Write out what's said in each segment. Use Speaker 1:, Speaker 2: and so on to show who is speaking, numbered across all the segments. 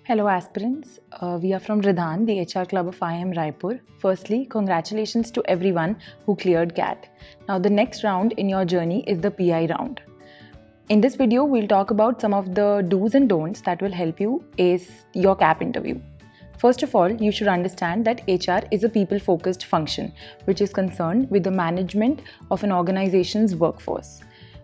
Speaker 1: Hello aspirants, we are from Radhan, the HR club of IIM Raipur. Firstly, congratulations to everyone who cleared CAT. Now the next round in your journey is the PI round. In this video, we'll talk about some of the do's and don'ts that will help you ace your CAP interview. First of all, you should understand that HR is a people-focused function which is concerned with the management of an organization's workforce.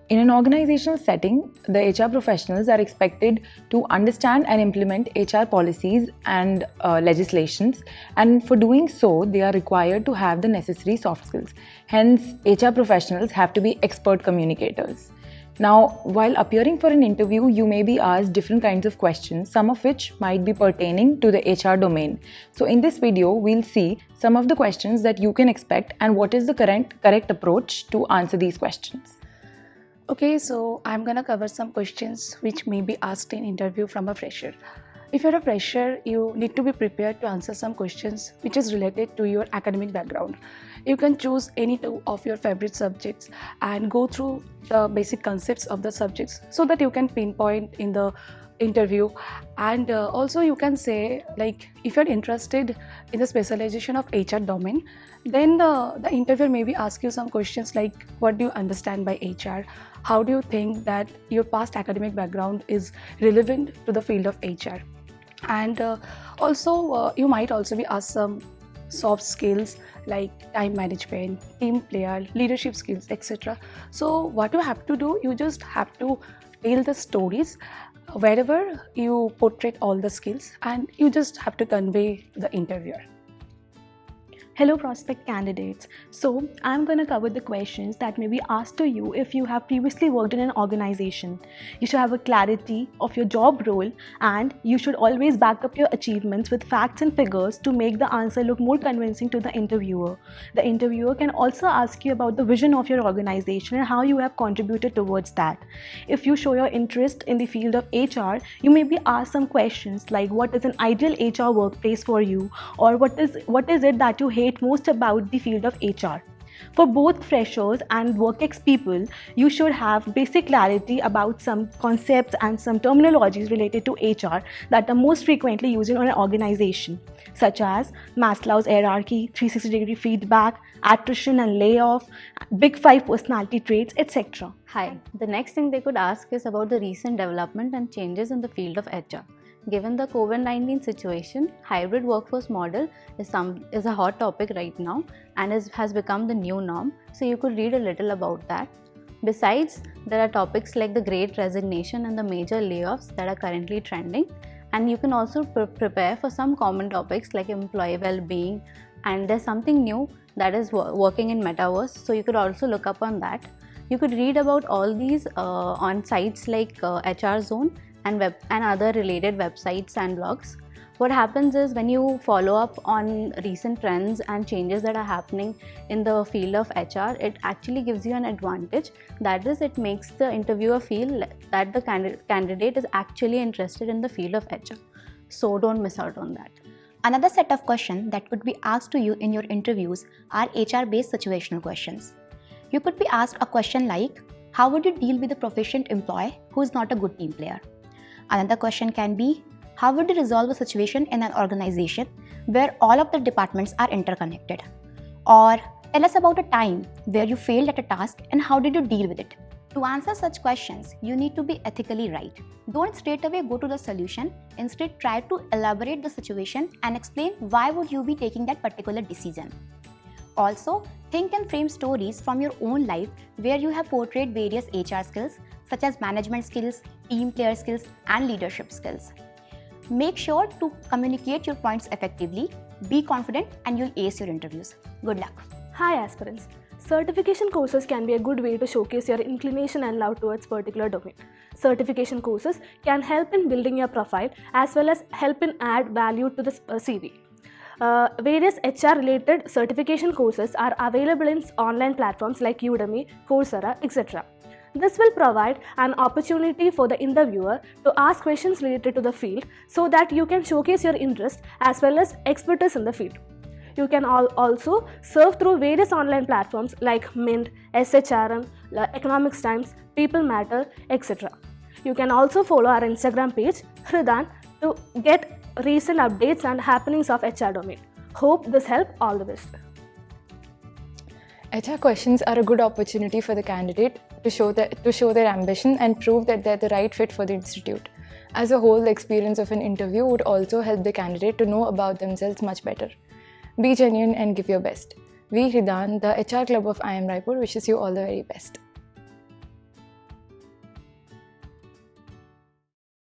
Speaker 1: In an organizational setting, the HR professionals are expected to understand and implement HR policies and legislations, and for doing so, they are required to have the necessary soft skills. Hence, HR professionals have to be expert communicators. Now, while appearing for an interview, you may be asked different kinds of questions, some of which might be pertaining to the HR domain. So in this video, we'll see some of the questions that you can expect and what is the correct approach to answer these questions.
Speaker 2: Okay, so I'm gonna cover some questions which may be asked in interview from a fresher. If you're a fresher, you need to be prepared to answer some questions which is related to your academic background. You can choose any two of your favorite subjects and go through the basic concepts of the subjects so that you can pinpoint in the interview. And also you can say, like, if you're interested in the specialization of HR domain, then the interviewer maybe ask you some questions like, what do you understand by HR? How do you think that your past academic background is relevant to the field of HR? And also you might also be asked some soft skills like time management, team player, leadership skills, etc. So what you have to do, you just have to tell the stories wherever you portray all the skills, and you just have to convey to the interviewer.
Speaker 3: Hello prospect candidates. So I'm going to cover the questions that may be asked to you if you have previously worked in an organization. You should have a clarity of your job role, and you should always back up your achievements with facts and figures to make the answer look more convincing to the interviewer. The interviewer can also ask you about the vision of your organization and how you have contributed towards that. If you show your interest in the field of HR, you may be asked some questions like, what is an ideal HR workplace for you, or what is it that you hate most about the field of HR. For both freshers and work-ex people, you should have basic clarity about some concepts and some terminologies related to HR that are most frequently used in an organization, such as Maslow's hierarchy, 360-degree feedback, attrition and layoff, big 5 personality traits, etc.
Speaker 4: Hi, the next thing they could ask is about the recent development and changes in the field of HR. Given the COVID-19 situation, hybrid workforce model is a hot topic right now and has become the new norm, so you could read a little about that. Besides, there are topics like the Great Resignation and the major layoffs that are currently trending, and you can also prepare for some common topics like employee well-being, and there's something new that is working in Metaverse, so you could also look up on that. You could read about all these on sites like HR Zone and other related websites and blogs. What happens is, when you follow up on recent trends and changes that are happening in the field of HR, it actually gives you an advantage. That is, it makes the interviewer feel that the candidate is actually interested in the field of HR. So don't miss out on that.
Speaker 5: Another set of questions that could be asked to you in your interviews are HR-based situational questions. You could be asked a question like, how would you deal with a proficient employee who is not a good team player? Another question can be, how would you resolve a situation in an organization where all of the departments are interconnected? Or tell us about a time where you failed at a task and how did you deal with it? To answer such questions, you need to be ethically right. Don't straight away go to the solution. Instead, try to elaborate the situation and explain why would you be taking that particular decision. Also, think and frame stories from your own life where you have portrayed various HR skills such as management skills, team player skills, and leadership skills. Make sure to communicate your points effectively, be confident, and you'll ace your interviews. Good luck.
Speaker 3: Hi aspirants. Certification courses can be a good way to showcase your inclination and love towards particular domain. Certification courses can help in building your profile as well as help in add value to the CV. Various HR-related certification courses are available in online platforms like Udemy, Coursera, etc. This will provide an opportunity for the interviewer to ask questions related to the field so that you can showcase your interest as well as expertise in the field. You can also serve through various online platforms like Mint, SHRM, Economics Times, People Matter, etc. You can also follow our Instagram page, Hridan to get recent updates and happenings of HR domain. Hope this helped. All the best.
Speaker 6: HR questions are a good opportunity for the candidate to show their ambition and prove that they're the right fit for the institute. As a whole, the experience of an interview would also help the candidate to know about themselves much better. Be genuine and give your best. We, Ridan, the HR Club of IIM Raipur, wishes you all the very best.